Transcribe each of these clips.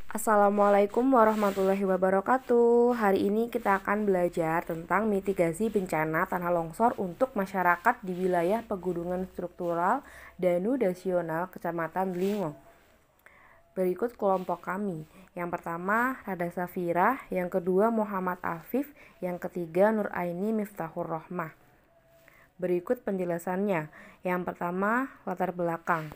Assalamualaikum warahmatullahi wabarakatuh. Hari ini kita akan belajar tentang mitigasi bencana tanah longsor untuk masyarakat di wilayah pegunungan struktural Danu Dasional, Kecamatan Dlingo. Berikut kelompok kami. Yang pertama Rada Safira, yang kedua Muhammad Afif, yang ketiga Nur Aini Miftahur Rohmah. Berikut penjelasannya. Yang pertama, latar belakang.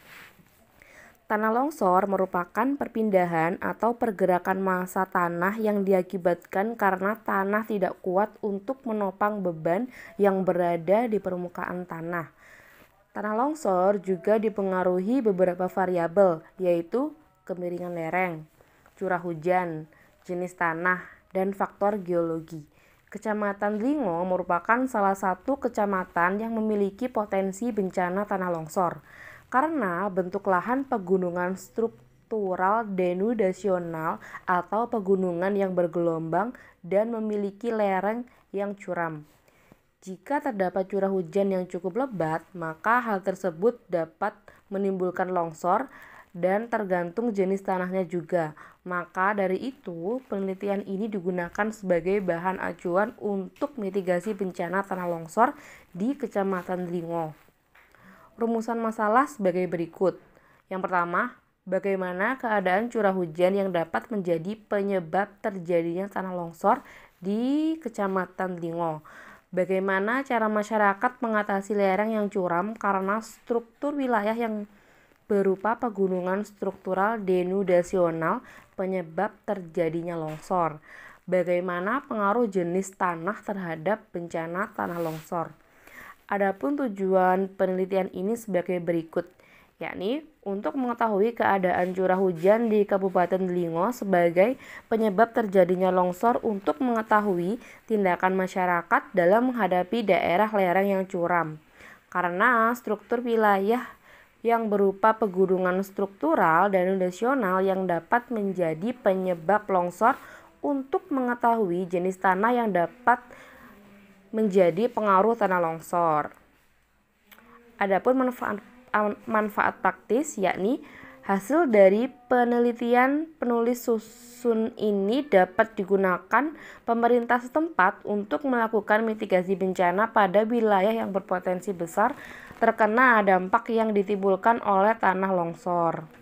Tanah longsor merupakan perpindahan atau pergerakan massa tanah yang diakibatkan karena tanah tidak kuat untuk menopang beban yang berada di permukaan tanah. Tanah longsor juga dipengaruhi beberapa variabel, yaitu kemiringan lereng, curah hujan, jenis tanah, dan faktor geologi. Kecamatan Dlingo merupakan salah satu kecamatan yang memiliki potensi bencana tanah longsor karena bentuk lahan pegunungan struktural denudasional atau pegunungan yang bergelombang dan memiliki lereng yang curam. Jika terdapat curah hujan yang cukup lebat, maka hal tersebut dapat menimbulkan longsor dan tergantung jenis tanahnya juga. Maka dari itu, penelitian ini digunakan sebagai bahan acuan untuk mitigasi bencana tanah longsor di Kecamatan Dlingo. Rumusan masalah sebagai berikut. Yang pertama, bagaimana keadaan curah hujan yang dapat menjadi penyebab terjadinya tanah longsor di Kecamatan Dlingo. Bagaimana cara masyarakat mengatasi lereng yang curam karena struktur wilayah yang berupa pegunungan struktural denudasional penyebab terjadinya longsor. Bagaimana pengaruh jenis tanah terhadap bencana tanah longsor. Adapun tujuan penelitian ini sebagai berikut, yakni untuk mengetahui keadaan curah hujan di Kabupaten Dlingo sebagai penyebab terjadinya longsor untuk mengetahui tindakan masyarakat dalam menghadapi daerah lereng yang curam. Karena struktur wilayah yang berupa pegunungan struktural dan denudasional yang dapat menjadi penyebab longsor untuk mengetahui jenis tanah yang dapat menjadi pengaruh tanah longsor. Adapun manfaat praktis, yakni hasil dari penelitian penulis susun ini dapat digunakan pemerintah setempat untuk melakukan mitigasi bencana pada wilayah yang berpotensi besar terkena dampak yang ditimbulkan oleh tanah longsor.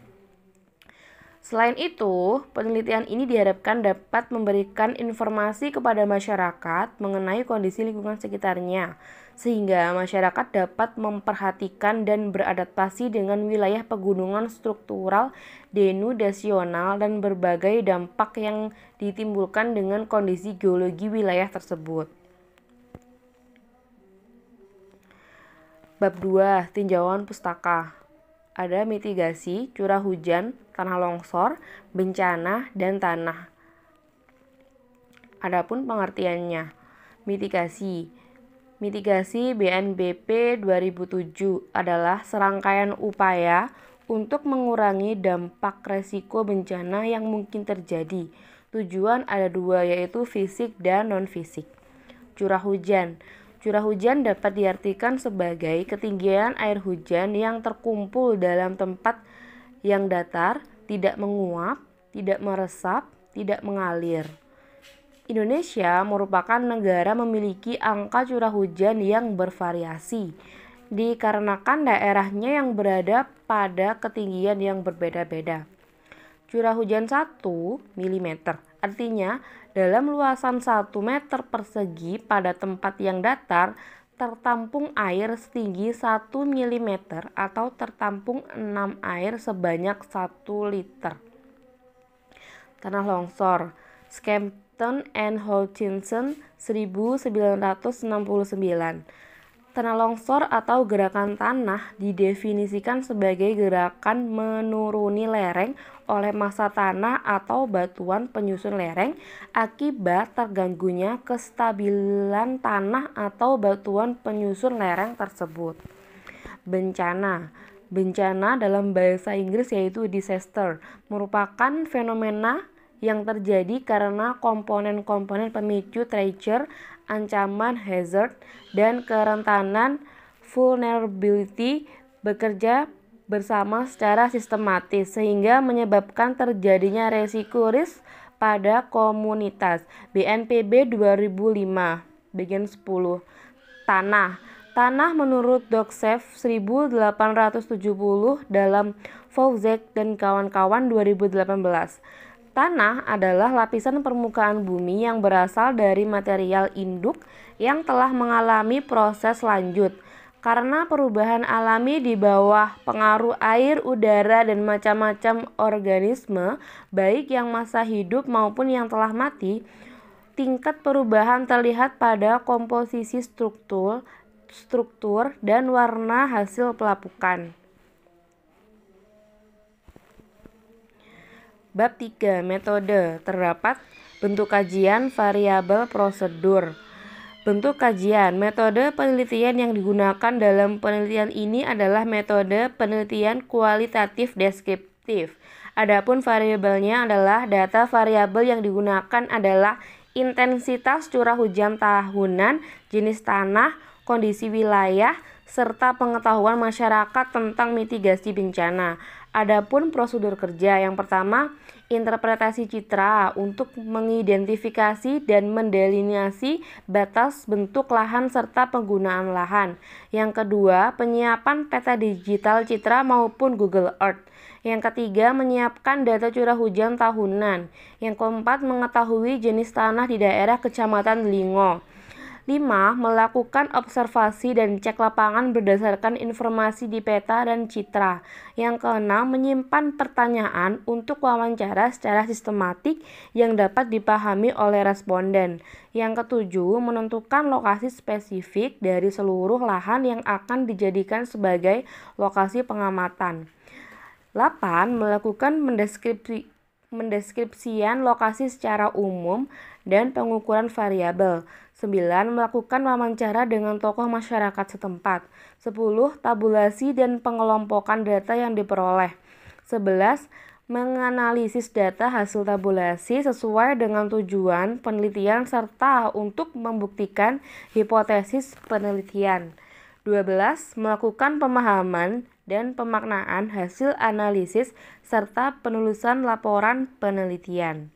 Selain itu, penelitian ini diharapkan dapat memberikan informasi kepada masyarakat mengenai kondisi lingkungan sekitarnya, sehingga masyarakat dapat memperhatikan dan beradaptasi dengan wilayah pegunungan struktural denudasional dan berbagai dampak yang ditimbulkan dengan kondisi geologi wilayah tersebut. Bab 2. Tinjauan pustaka. Ada mitigasi curah hujan, tanah longsor, bencana, dan tanah. Adapun pengertiannya. Mitigasi BNPB 2007 adalah serangkaian upaya untuk mengurangi dampak resiko bencana yang mungkin terjadi. Tujuan ada dua, yaitu fisik dan non-fisik. Curah hujan dapat diartikan sebagai ketinggian air hujan yang terkumpul dalam tempat yang datar, tidak menguap, tidak meresap, tidak mengalir. Indonesia merupakan negara memiliki angka curah hujan yang bervariasi, dikarenakan daerahnya yang berada pada ketinggian yang berbeda-beda. Curah hujan 1 mm, artinya dalam luasan 1 meter persegi pada tempat yang datar tertampung air setinggi 1 mm atau tertampung 6 air sebanyak 1 liter. Tanah longsor, Skempton and Hutchinson 1969. Tanah longsor atau gerakan tanah didefinisikan sebagai gerakan menuruni lereng oleh massa tanah atau batuan penyusun lereng akibat terganggunya kestabilan tanah atau batuan penyusun lereng tersebut. Bencana dalam bahasa Inggris yaitu disaster merupakan fenomena yang terjadi karena komponen-komponen pemicu trigger, ancaman hazard, dan kerentanan vulnerability bekerja bersama secara sistematis sehingga menyebabkan terjadinya risiko pada komunitas. BNPB 2005 bagian 10. Tanah menurut Doksev 1870 dalam Fauczek dan kawan-kawan 2018. Tanah adalah lapisan permukaan bumi yang berasal dari material induk yang telah mengalami proses lanjut. Karena perubahan alami di bawah pengaruh air, udara, dan macam-macam organisme, baik yang masa hidup maupun yang telah mati, tingkat perubahan terlihat pada komposisi struktur dan warna hasil pelapukan. Bab 3. Metode. Terdapat bentuk kajian, variabel, prosedur. Bentuk kajian. Metode penelitian yang digunakan dalam penelitian ini adalah metode penelitian kualitatif deskriptif. Adapun variabelnya adalah data. Variabel yang digunakan adalah intensitas curah hujan tahunan, jenis tanah, kondisi wilayah, serta pengetahuan masyarakat tentang mitigasi bencana. Adapun prosedur kerja, yang pertama, interpretasi citra untuk mengidentifikasi dan mendelineasi batas bentuk lahan serta penggunaan lahan. Yang kedua, penyiapan peta digital citra maupun Google Earth. Yang ketiga, menyiapkan data curah hujan tahunan. Yang keempat, mengetahui jenis tanah di daerah Kecamatan Delingo. 5. Melakukan observasi dan cek lapangan berdasarkan informasi di peta dan citra. Yang keenam, menyimpan pertanyaan untuk wawancara secara sistematik yang dapat dipahami oleh responden. Yang ketujuh, menentukan lokasi spesifik dari seluruh lahan yang akan dijadikan sebagai lokasi pengamatan. 8. Melakukan mendeskripsian lokasi secara umum dan pengukuran variabel. 9. Melakukan wawancara dengan tokoh masyarakat setempat. 10. Tabulasi dan pengelompokan data yang diperoleh. 11. Menganalisis data hasil tabulasi sesuai dengan tujuan penelitian serta untuk membuktikan hipotesis penelitian. 12. Melakukan pemahaman dan pemaknaan hasil analisis serta penulisan laporan penelitian.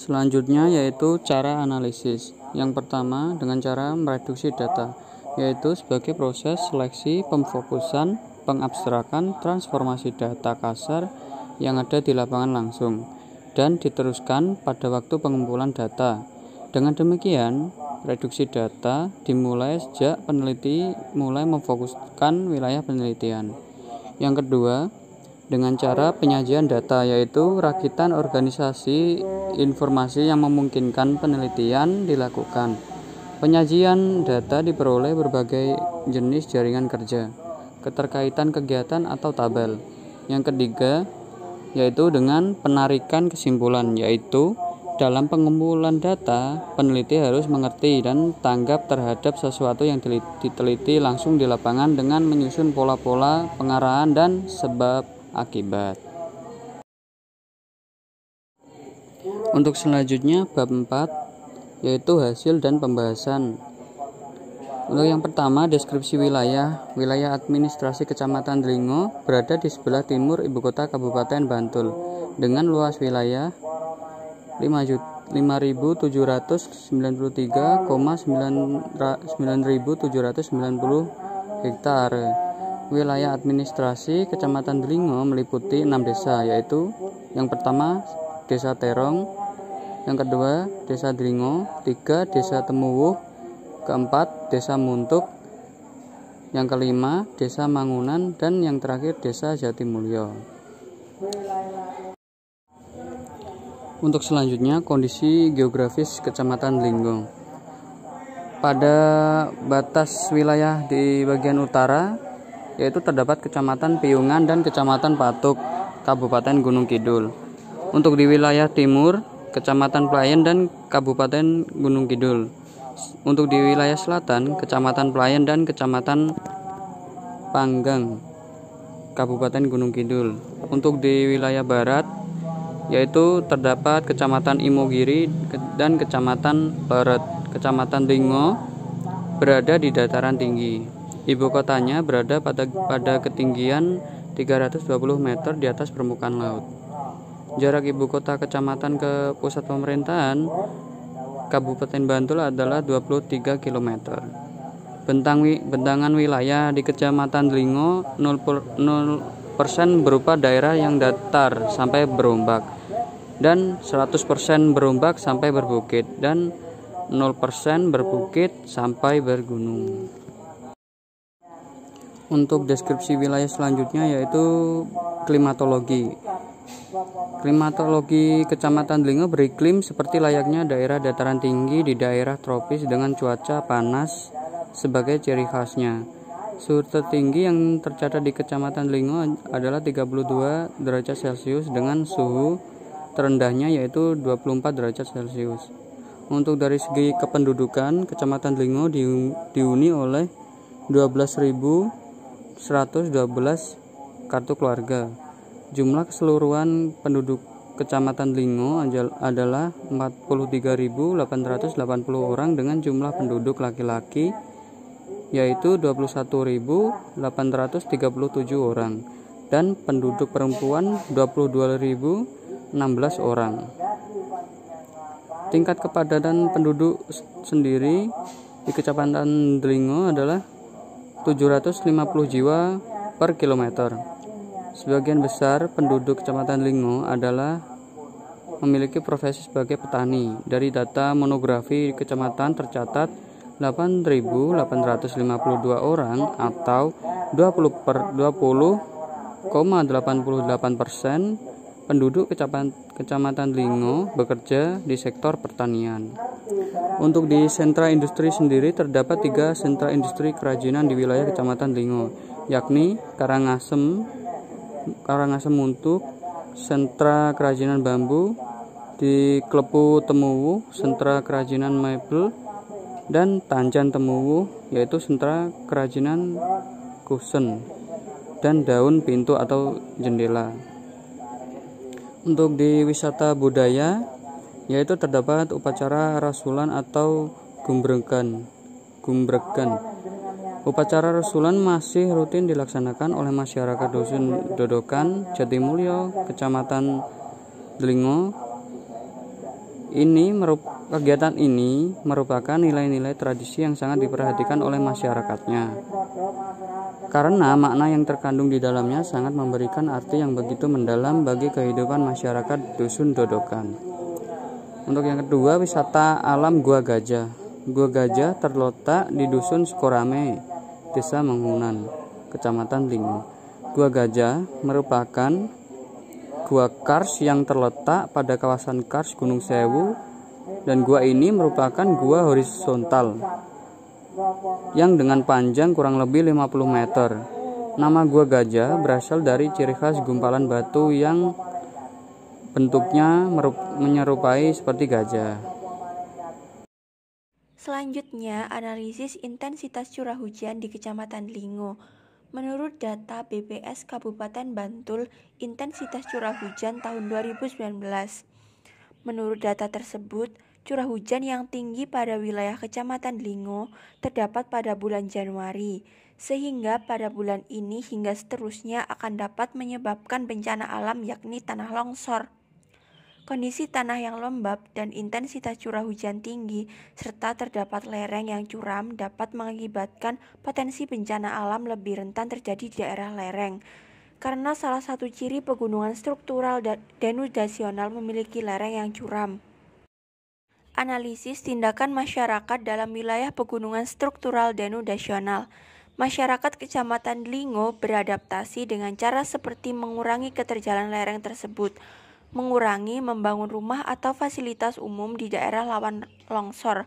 Selanjutnya yaitu cara analisis. Yang pertama dengan cara mereduksi data, yaitu sebagai proses seleksi, pemfokusan, pengabstrakan, transformasi data kasar yang ada di lapangan langsung, dan diteruskan pada waktu pengumpulan data. Dengan demikian, reduksi data dimulai sejak peneliti mulai memfokuskan wilayah penelitian. Yang kedua, dengan cara penyajian data, yaitu rakitan organisasi informasi yang memungkinkan penelitian dilakukan. Penyajian data diperoleh berbagai jenis jaringan kerja, keterkaitan kegiatan atau tabel. Yang ketiga, yaitu dengan penarikan kesimpulan, yaitu dalam pengumpulan data, peneliti harus mengerti dan tanggap terhadap sesuatu yang diteliti langsung di lapangan dengan menyusun pola-pola pengarahan dan sebab akibat. Untuk selanjutnya bab 4 yaitu hasil dan pembahasan. Untuk yang pertama, deskripsi wilayah. Wilayah administrasi Kecamatan Delingo berada di sebelah timur ibu kota Kabupaten Bantul dengan luas wilayah 5.593,9.790 hektare. Wilayah administrasi Kecamatan Delingo meliputi 6 desa, yaitu yang pertama Desa Terong, yang kedua Desa Delingo, 3 Desa Temuwuh, keempat Desa Muntuk, yang kelima Desa Mangunan, dan yang terakhir Desa Jatimulyo. Untuk selanjutnya, kondisi geografis Kecamatan Delingo. Pada batas wilayah di bagian utara yaitu terdapat Kecamatan Piungan dan Kecamatan Patuk, Kabupaten Gunung Kidul. Untuk di wilayah timur, Kecamatan Pelayan dan Kabupaten Gunung Kidul. Untuk di wilayah selatan, Kecamatan Pelayan dan Kecamatan Panggang, Kabupaten Gunung Kidul. Untuk di wilayah barat, yaitu terdapat Kecamatan Imogiri dan Kecamatan Barat. Kecamatan Lingo berada di dataran tinggi. Ibu kotanya berada pada ketinggian 320 meter di atas permukaan laut. Jarak ibu kota kecamatan ke pusat pemerintahan Kabupaten Bantul adalah 23 km. Bentangan wilayah di Kecamatan Lingo 0% berupa daerah yang datar sampai berombak, dan 100% berombak sampai berbukit, dan 0% berbukit sampai bergunung. Untuk deskripsi wilayah selanjutnya yaitu klimatologi. Klimatologi Kecamatan Lingo beriklim seperti layaknya daerah dataran tinggi di daerah tropis dengan cuaca panas sebagai ciri khasnya. Suhu tertinggi yang tercatat di Kecamatan Lingo adalah 32 derajat Celcius dengan suhu terendahnya yaitu 24 derajat Celcius. Untuk dari segi kependudukan, Kecamatan Lingo dihuni oleh 12.112 kartu keluarga. Jumlah keseluruhan penduduk Kecamatan Lingo adalah 43.880 orang dengan jumlah penduduk laki-laki yaitu 21.837 orang dan penduduk perempuan 22.016 orang. Tingkat kepadatan penduduk sendiri di Kecamatan Lingo adalah 750 jiwa per kilometer. Sebagian besar penduduk Kecamatan Lingo adalah memiliki profesi sebagai petani. Dari data monografi kecamatan tercatat 8.852 orang atau 20,88% penduduk Kecamatan Lingo bekerja di sektor pertanian. Untuk di sentra industri sendiri terdapat 3 sentra industri kerajinan di wilayah Kecamatan Lingo, yakni Karangasem Muntuk, sentra kerajinan bambu, di Klepu Temuwu, sentra kerajinan mebel, dan Tanjan Temuwu, yaitu sentra kerajinan kusen dan daun pintu atau jendela. Untuk di wisata budaya, yaitu terdapat upacara rasulan atau gumbregan. Upacara rasulan masih rutin dilaksanakan oleh masyarakat Dusun Dodokan, Jatimulyo, Kecamatan Lingo. Kegiatan ini merupakan nilai-nilai tradisi yang sangat diperhatikan oleh masyarakatnya, karena makna yang terkandung di dalamnya sangat memberikan arti yang begitu mendalam bagi kehidupan masyarakat Dusun Dodokan. Untuk yang kedua, wisata alam Gua Gajah. Gua Gajah terletak di Dusun Sukorame, Desa Mangunan, Kecamatan Lingo. Gua Gajah merupakan gua kars yang terletak pada kawasan kars Gunung Sewu, dan gua ini merupakan gua horizontal yang dengan panjang kurang lebih 50 meter. Nama Gua Gajah berasal dari ciri khas gumpalan batu yang bentuknya menyerupai seperti gajah. Selanjutnya, analisis intensitas curah hujan di Kecamatan Lingo. Menurut data BPS Kabupaten Bantul, intensitas curah hujan tahun 2019. Menurut data tersebut, curah hujan yang tinggi pada wilayah Kecamatan Lingo terdapat pada bulan Januari, sehingga pada bulan ini hingga seterusnya akan dapat menyebabkan bencana alam yakni tanah longsor. Kondisi tanah yang lembab dan intensitas curah hujan tinggi serta terdapat lereng yang curam dapat mengakibatkan potensi bencana alam lebih rentan terjadi di daerah lereng. Karena salah satu ciri pegunungan struktural denudasional memiliki lereng yang curam. Analisis tindakan masyarakat dalam wilayah pegunungan struktural denudasional. Masyarakat Kecamatan Lingo beradaptasi dengan cara seperti mengurangi keterjalan lereng tersebut, mengurangi membangun rumah atau fasilitas umum di daerah rawan longsor,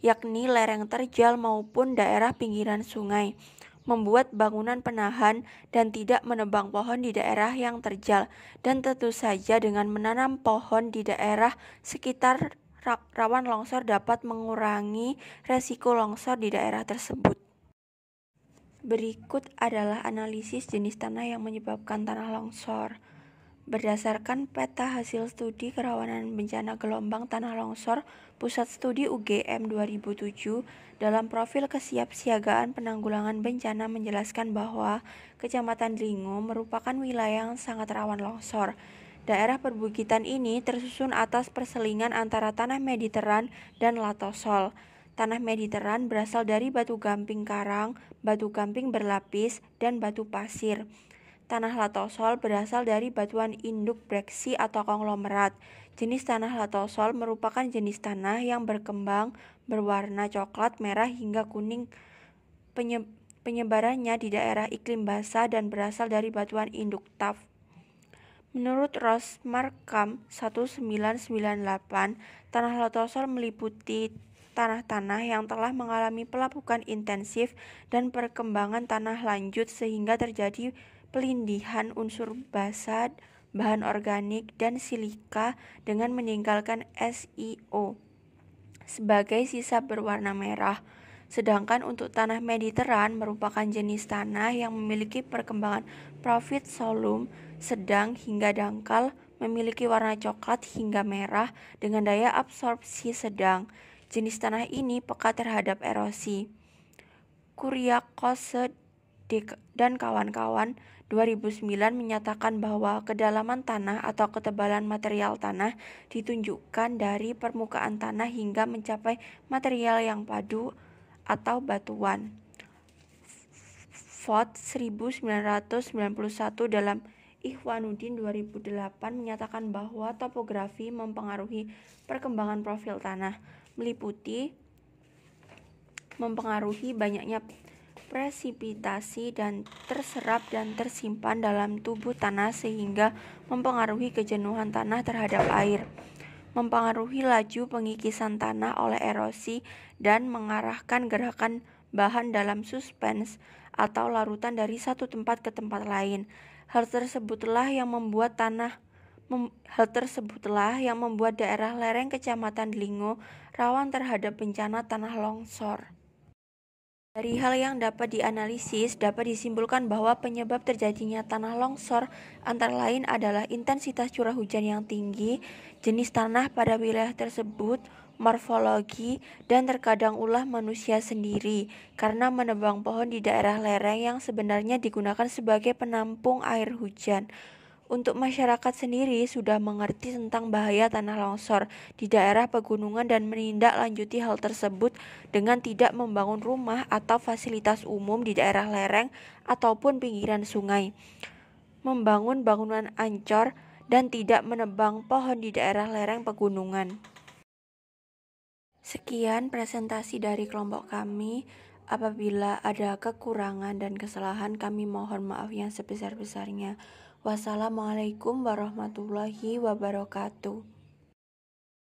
yakni lereng terjal maupun daerah pinggiran sungai, membuat bangunan penahan dan tidak menebang pohon di daerah yang terjal, dan tentu saja dengan menanam pohon di daerah sekitar rawan longsor dapat mengurangi resiko longsor di daerah tersebut. Berikut adalah analisis jenis tanah yang menyebabkan tanah longsor. Berdasarkan peta hasil studi kerawanan bencana gelombang tanah longsor Pusat Studi UGM 2007, dalam profil kesiapsiagaan penanggulangan bencana menjelaskan bahwa Kecamatan Dlingo merupakan wilayah yang sangat rawan longsor. Daerah perbukitan ini tersusun atas perselingan antara tanah Mediteran dan latosol. Tanah Mediteran berasal dari batu gamping karang, batu gamping berlapis, dan batu pasir. Tanah latosol berasal dari batuan induk breksi atau konglomerat. Jenis tanah latosol merupakan jenis tanah yang berkembang berwarna coklat, merah, hingga kuning. Penyebarannya di daerah iklim basah dan berasal dari batuan induk tuff. Menurut Rosmarcam 1998, tanah latosol meliputi tanah-tanah yang telah mengalami pelapukan intensif dan perkembangan tanah lanjut sehingga terjadi pelindihan unsur basa, bahan organik, dan silika dengan meninggalkan SiO sebagai sisa berwarna merah. Sedangkan untuk tanah Mediteran merupakan jenis tanah yang memiliki perkembangan profit solum sedang hingga dangkal, memiliki warna coklat hingga merah dengan daya absorpsi sedang. Jenis tanah ini peka terhadap erosi. Kuryakose dan kawan-kawan 2009 menyatakan bahwa kedalaman tanah atau ketebalan material tanah ditunjukkan dari permukaan tanah hingga mencapai material yang padu atau batuan. Vought 1991 dalam Ikhwanuddin 2008 menyatakan bahwa topografi mempengaruhi perkembangan profil tanah, mempengaruhi banyaknya presipitasi dan terserap dan tersimpan dalam tubuh tanah sehingga mempengaruhi kejenuhan tanah terhadap air, mempengaruhi laju pengikisan tanah oleh erosi, dan mengarahkan gerakan bahan dalam suspens atau larutan dari satu tempat ke tempat lain. Hal tersebutlah yang membuat daerah lereng Kecamatan Dlingo rawan terhadap bencana tanah longsor. Dari hal yang dapat dianalisis, dapat disimpulkan bahwa penyebab terjadinya tanah longsor antara lain adalah intensitas curah hujan yang tinggi, jenis tanah pada wilayah tersebut, morfologi, dan terkadang ulah manusia sendiri karena menebang pohon di daerah lereng yang sebenarnya digunakan sebagai penampung air hujan. Untuk masyarakat sendiri sudah mengerti tentang bahaya tanah longsor di daerah pegunungan dan menindaklanjuti hal tersebut dengan tidak membangun rumah atau fasilitas umum di daerah lereng ataupun pinggiran sungai, membangun bangunan ancor, dan tidak menebang pohon di daerah lereng pegunungan. Sekian presentasi dari kelompok kami. Apabila ada kekurangan dan kesalahan, kami mohon maaf yang sebesar-besarnya. Wassalamualaikum warahmatullahi wabarakatuh.